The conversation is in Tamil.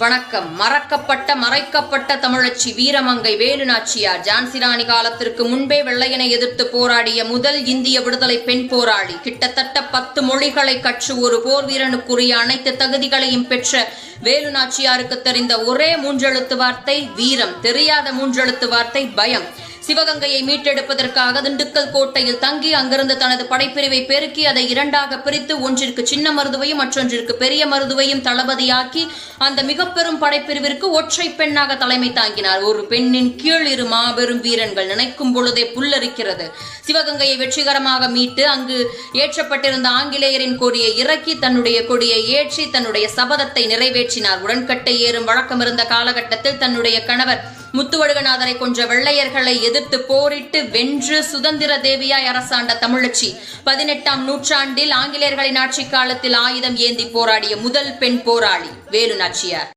வணக்கம். மறக்கப்பட்ட மறைக்கப்பட்ட தமிழச்சி வீரமங்கை வேலுநாச்சியார் ஜான்சி ராணி காலத்திற்கு முன்பே வெள்ளையனை எதிர்த்து போராடிய முதல் இந்திய விடுதலை பெண் போராளி. கிட்டத்தட்ட 10 மொழிகளை கற்று ஒரு போர் வீரனுக்குரிய அனைத்து தகுதிகளையும் பெற்ற வேலுநாச்சியாருக்கு தெரிந்த ஒரே 3 எழுத்து வார்த்தை வீரம். தெரியாத 3 எழுத்து வார்த்தை பயம். சிவகங்கையை மீட்டெடுப்பதற்காக திண்டுக்கல் கோட்டையில் தங்கி அங்கிருந்து தனது படைப்பிரிவை பெருக்கி அதை 2ஆக பிரித்து ஒன்றிற்கு சின்ன மருதுவையும் மற்றொன்றிற்கு பெரிய மருதுவையும் தளபதியாக்கி அந்த மிக பெரும் படைப்பிரிவிற்கு ஒற்றை பெண்ணாக தலைமை தாங்கினார். ஒரு பெண்ணின் கீழ் 2 மாபெரும் வீரன்கள். நினைக்கும் பொழுதே புல்லரிக்கிறது. சிவகங்கையை வெற்றிகரமாக மீட்டு அங்கு ஏற்றப்பட்டிருந்த ஆங்கிலேயரின் கொடியை இறக்கி தன்னுடைய கொடியை ஏற்றி தன்னுடைய சபதத்தை நிறைவேற்றினார். உடன்கட்டை ஏறும் வழக்கம் இருந்த காலகட்டத்தில் தன்னுடைய கணவர் முத்துவடுகநாதரை கொன்ற வெள்ளையர்களை எதிர்த்து போரிட்டு வென்று சுதந்திர தேவியாய் அரசாண்ட தமிழச்சி. 18ஆம் நூற்றாண்டில் ஆங்கிலேயர்களின் ஆட்சி காலத்தில் ஆயுதம் ஏந்தி போராடிய முதல் பெண் போராளி வேலுநாச்சியார்.